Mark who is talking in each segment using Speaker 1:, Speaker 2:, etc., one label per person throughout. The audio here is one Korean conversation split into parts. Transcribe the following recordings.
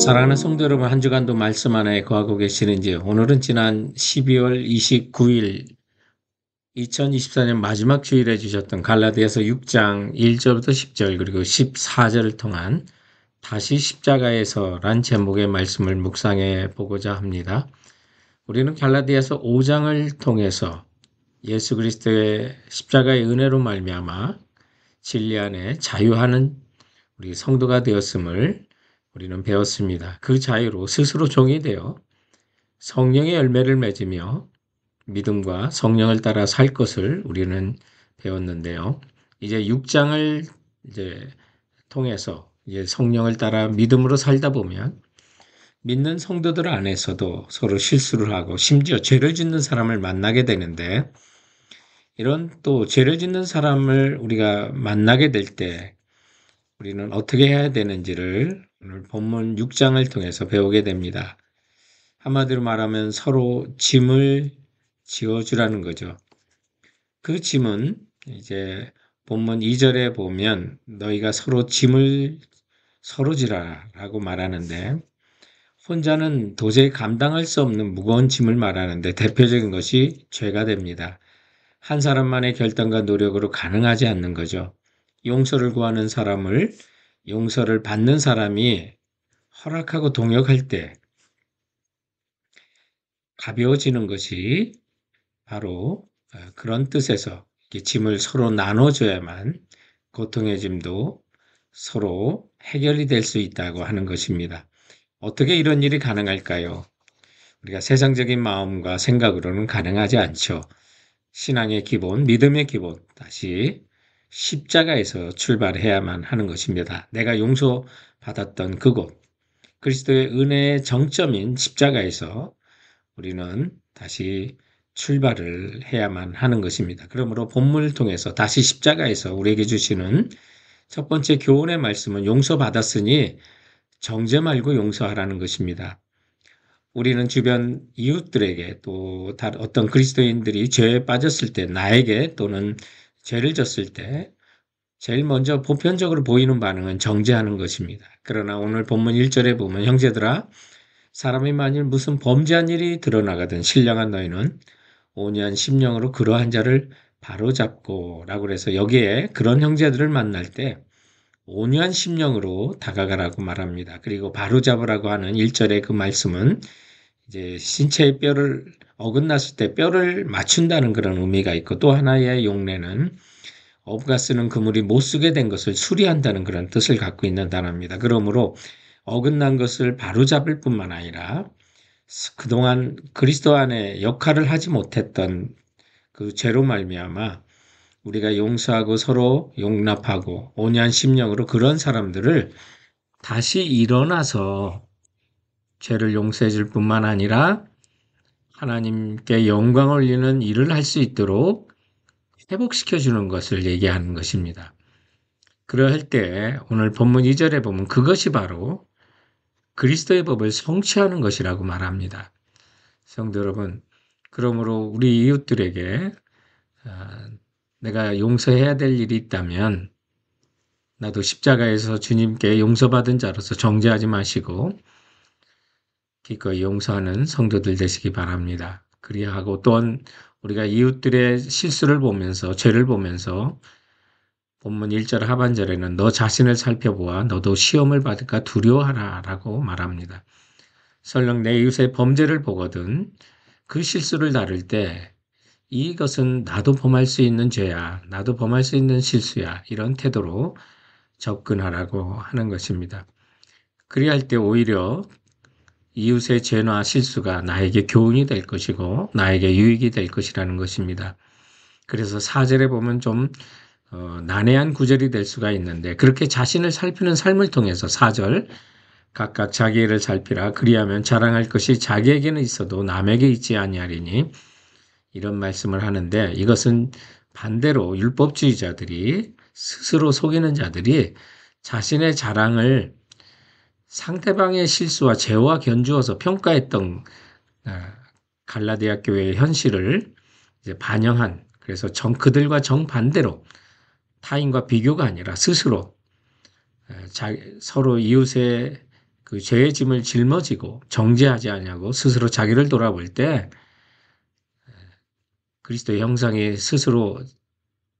Speaker 1: 사랑하는 성도 여러분, 한 주간도 말씀 안에 거하고 계시는지, 오늘은 지난 12월 29일 2024년 마지막 주일에 주셨던 갈라디아서 6장 1절부터 10절 그리고 14절을 통한 다시 십자가에서란 제목의 말씀을 묵상해 보고자 합니다. 우리는 갈라디아서 5장을 통해서 예수 그리스도의 십자가의 은혜로 말미암아 진리 안에 자유하는 우리 성도가 되었음을 우리는 배웠습니다. 그 자유로 스스로 종이 되어 성령의 열매를 맺으며 믿음과 성령을 따라 살 것을 우리는 배웠는데요. 이제 6장을 이제 통해서 이제 성령을 따라 믿음으로 살다 보면 믿는 성도들 안에서도 서로 실수를 하고 심지어 죄를 짓는 사람을 만나게 되는데, 이런 또 죄를 짓는 사람을 우리가 만나게 될 때 우리는 어떻게 해야 되는지를 오늘 본문 6장을 통해서 배우게 됩니다. 한마디로 말하면 서로 짐을 지어주라는 거죠. 그 짐은 이제 본문 2절에 보면 너희가 서로 짐을 서로 지라라고 말하는데, 혼자는 도저히 감당할 수 없는 무거운 짐을 말하는데 대표적인 것이 죄가 됩니다. 한 사람만의 결단과 노력으로 가능하지 않는 거죠. 용서를 구하는 사람을 용서를 받는 사람이 허락하고 동역할 때 가벼워지는 것이 바로 그런 뜻에서 짐을 서로 나눠줘야만 고통의 짐도 서로 해결이 될 수 있다고 하는 것입니다. 어떻게 이런 일이 가능할까요? 우리가 세상적인 마음과 생각으로는 가능하지 않죠. 신앙의 기본, 믿음의 기본, 다시 십자가에서 출발해야만 하는 것입니다. 내가 용서받았던 그곳, 그리스도의 은혜의 정점인 십자가에서 우리는 다시 출발을 해야만 하는 것입니다. 그러므로 본문을 통해서 다시 십자가에서 우리에게 주시는 첫 번째 교훈의 말씀은 용서받았으니 정죄 말고 용서하라는 것입니다. 우리는 주변 이웃들에게 또 어떤 그리스도인들이 죄에 빠졌을 때, 나에게 또는 죄를 졌을 때 제일 먼저 보편적으로 보이는 반응은 정죄하는 것입니다. 그러나 오늘 본문 1절에 보면 형제들아, 사람이 만일 무슨 범죄한 일이 드러나거든 신령한 너희는 온유한 심령으로 그러한 자를 바로잡고 라고 해서, 여기에 그런 형제들을 만날 때 온유한 심령으로 다가가라고 말합니다. 그리고 바로잡으라고 하는 1절의 그 말씀은 이제 신체의 뼈를 어긋났을 때 뼈를 맞춘다는 그런 의미가 있고, 또 하나의 용례는 어부가 쓰는 그물이 못 쓰게 된 것을 수리한다는 그런 뜻을 갖고 있는 단어입니다. 그러므로 어긋난 것을 바로잡을 뿐만 아니라 그동안 그리스도 안에 역할을 하지 못했던 그 죄로 말미암아 우리가 용서하고 서로 용납하고 온유한 심령으로 그런 사람들을 다시 일어나서 죄를 용서해 줄 뿐만 아니라 하나님께 영광을 올리는 일을 할 수 있도록 회복시켜 주는 것을 얘기하는 것입니다. 그럴 때 오늘 본문 2절에 보면 그것이 바로 그리스도의 법을 성취하는 것이라고 말합니다. 성도 여러분, 그러므로 우리 이웃들에게 내가 용서해야 될 일이 있다면 나도 십자가에서 주님께 용서받은 자로서 정죄하지 마시고 기꺼이 용서하는 성도들 되시기 바랍니다. 그리하고 또한 우리가 이웃들의 실수를 보면서, 죄를 보면서 본문 1절 하반절에는 너 자신을 살펴보아 너도 시험을 받을까 두려워하라 라고 말합니다. 설령 내 이웃의 범죄를 보거든 그 실수를 다룰 때 이것은 나도 범할 수 있는 죄야, 나도 범할 수 있는 실수야, 이런 태도로 접근하라고 하는 것입니다. 그리할 때 오히려 이웃의 죄나 실수가 나에게 교훈이 될 것이고 나에게 유익이 될 것이라는 것입니다. 그래서 4절에 보면 좀 난해한 구절이 될 수가 있는데, 그렇게 자신을 살피는 삶을 통해서 4절 각각 자기 일을 살피라 그리하면 자랑할 것이 자기에게는 있어도 남에게 있지 아니하리니, 이런 말씀을 하는데, 이것은 반대로 율법주의자들이, 스스로 속이는 자들이 자신의 자랑을 상대방의 실수와 죄와 견주어서 평가했던 갈라디아 교회의 현실을 이제 반영한, 그래서 그들과 정반대로 타인과 비교가 아니라 스스로 서로 이웃의 그 죄의 짐을 짊어지고 정죄하지 아니하고 스스로 자기를 돌아볼 때 그리스도의 형상이 스스로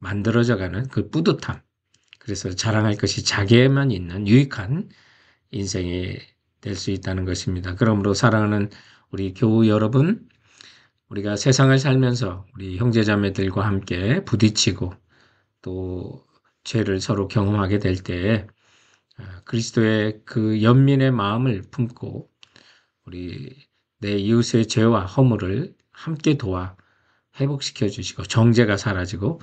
Speaker 1: 만들어져가는 그 뿌듯함, 그래서 자랑할 것이 자기에만 있는 유익한 인생이 될 수 있다는 것입니다. 그러므로 사랑하는 우리 교우 여러분, 우리가 세상을 살면서 우리 형제자매들과 함께 부딪히고 또 죄를 서로 경험하게 될 때에 그리스도의 그 연민의 마음을 품고 우리 내 이웃의 죄와 허물을 함께 도와 회복시켜 주시고 정죄가 사라지고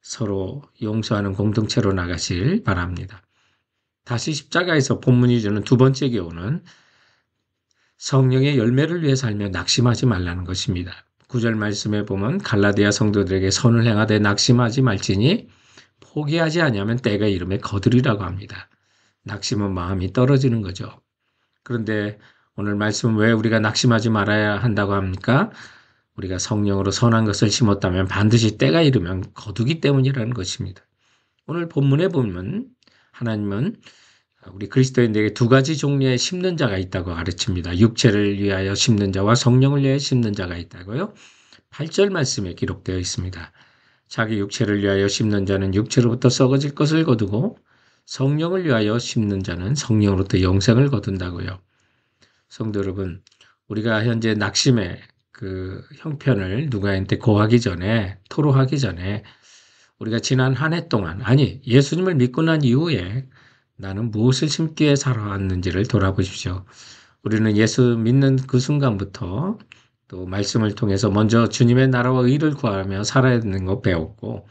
Speaker 1: 서로 용서하는 공동체로 나가실 바랍니다. 다시 십자가에서 본문이 주는 두 번째 교훈은 성령의 열매를 위해 살며 낙심하지 말라는 것입니다. 9절 말씀에 보면 갈라디아 성도들에게 선을 행하되 낙심하지 말지니 포기하지 아니하면 때가 이름에 거두리라고 합니다. 낙심은 마음이 떨어지는 거죠. 그런데 오늘 말씀은 왜 우리가 낙심하지 말아야 한다고 합니까? 우리가 성령으로 선한 것을 심었다면 반드시 때가 이르면 거두기 때문이라는 것입니다. 오늘 본문에 보면 하나님은 우리 그리스도인들에게 두 가지 종류의 심는 자가 있다고 가르칩니다. 육체를 위하여 심는 자와 성령을 위하여 심는 자가 있다고요. 8절 말씀에 기록되어 있습니다. 자기 육체를 위하여 심는 자는 육체로부터 썩어질 것을 거두고 성령을 위하여 심는 자는 성령으로부터 영생을 거둔다고요. 성도 여러분, 우리가 현재 낙심의 그 형편을 누구한테 고하기 전에, 토로하기 전에 우리가 지난 한 해 동안, 아니 예수님을 믿고 난 이후에 나는 무엇을 심기에 살아왔는지를 돌아보십시오. 우리는 예수 믿는 그 순간부터 또 말씀을 통해서 먼저 주님의 나라와 의를 구하며 살아야 되는 거 배웠고,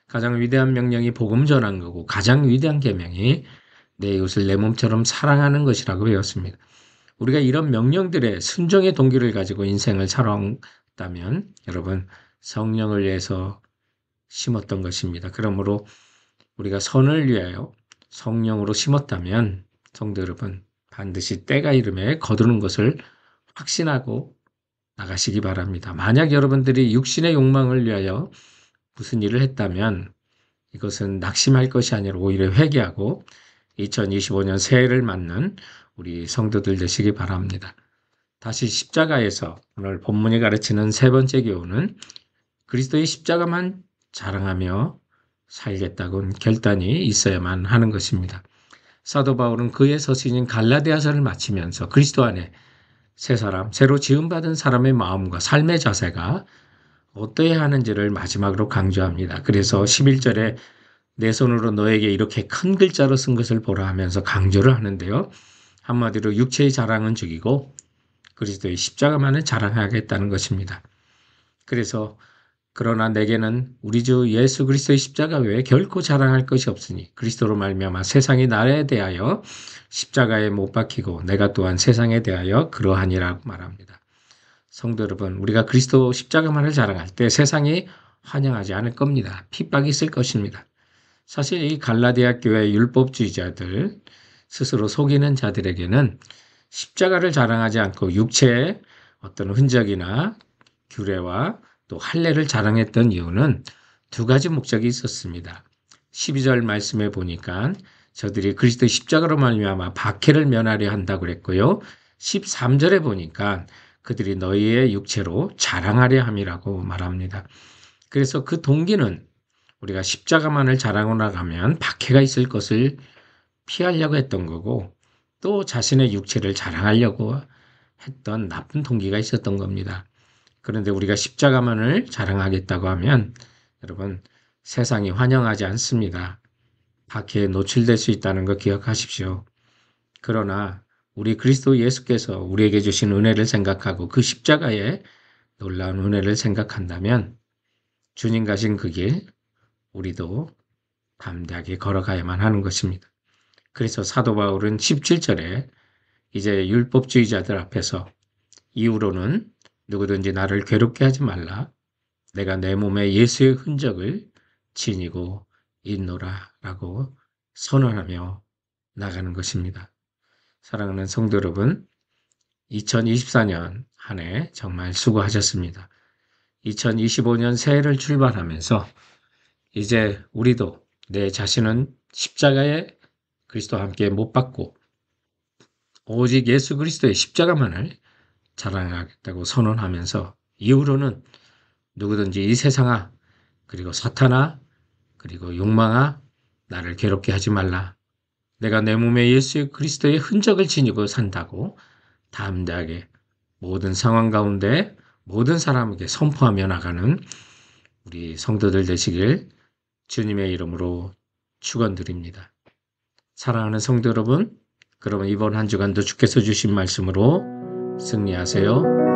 Speaker 1: 가장 위대한 명령이 복음 전한 거고 가장 위대한 계명이 내 이웃을 내 몸처럼 사랑하는 것이라고 배웠습니다. 우리가 이런 명령들의 순종의 동기를 가지고 인생을 살아왔다면 여러분 성령을 위해서 심었던 것입니다. 그러므로 우리가 선을 위하여 성령으로 심었다면 성도 여러분 반드시 때가 이름에 거두는 것을 확신하고 나가시기 바랍니다. 만약 여러분들이 육신의 욕망을 위하여 무슨 일을 했다면 이것은 낙심할 것이 아니라 오히려 회개하고 2025년 새해를 맞는 우리 성도들 되시기 바랍니다. 다시 십자가에서 오늘 본문이 가르치는 세 번째 교훈은 그리스도의 십자가만 자랑하며 살겠다고는 결단이 있어야만 하는 것입니다. 사도 바울은 그의 서신인 갈라디아서를 마치면서 그리스도 안에 새 사람, 새로 지음받은 사람의 마음과 삶의 자세가 어떠해야 하는지를 마지막으로 강조합니다. 그래서 11절에 내 손으로 너에게 이렇게 큰 글자로 쓴 것을 보라 하면서 강조를 하는데요. 한마디로 육체의 자랑은 죽이고 그리스도의 십자가만을 자랑하겠다는 것입니다. 그래서 그러나 내게는 우리 주 예수 그리스도의 십자가 외에 결코 자랑할 것이 없으니 그리스도로 말미암아 세상이 나에 대하여 십자가에 못 박히고 내가 또한 세상에 대하여 그러하니라고 말합니다. 성도 여러분, 우리가 그리스도 십자가만을 자랑할 때 세상이 환영하지 않을 겁니다. 핍박이 있을 것입니다. 사실 이 갈라디아 교회 율법주의자들, 스스로 속이는 자들에게는 십자가를 자랑하지 않고 육체의 어떤 흔적이나 규례와 또 할례를 자랑했던 이유는 두 가지 목적이 있었습니다. 12절 말씀에 보니까 저들이 그리스도 십자가로 말미암아 박해를 면하려 한다고 그랬고요. 13절에 보니까 그들이 너희의 육체로 자랑하려 함이라고 말합니다. 그래서 그 동기는 우리가 십자가만을 자랑하고 나가면 박해가 있을 것을 피하려고 했던 거고 또 자신의 육체를 자랑하려고 했던 나쁜 동기가 있었던 겁니다. 그런데 우리가 십자가만을 자랑하겠다고 하면 여러분 세상이 환영하지 않습니다. 박해에 노출될 수 있다는 거 기억하십시오. 그러나 우리 그리스도 예수께서 우리에게 주신 은혜를 생각하고 그 십자가의 놀라운 은혜를 생각한다면 주님 가신 그 길 우리도 담대하게 걸어가야만 하는 것입니다. 그래서 사도 바울은 17절에 이제 율법주의자들 앞에서 이후로는 누구든지 나를 괴롭게 하지 말라. 내가 내 몸에 예수의 흔적을 지니고 있노라 라고 선언하며 나가는 것입니다. 사랑하는 성도 여러분, 2024년 한 해 정말 수고하셨습니다. 2025년 새해를 출발하면서 이제 우리도 내 자신은 십자가에 그리스도와 함께 못 박고 오직 예수 그리스도의 십자가만을 자랑하겠다고 선언하면서 이후로는 누구든지 이 세상아, 그리고 사탄아, 그리고 욕망아, 나를 괴롭게 하지 말라. 내가 내 몸에 예수 그리스도의 흔적을 지니고 산다고 담대하게 모든 상황 가운데 모든 사람에게 선포하며 나가는 우리 성도들 되시길 주님의 이름으로 축원드립니다. 사랑하는 성도 여러분, 그러면 이번 한 주간도 주께서 주신 말씀으로 승리하세요.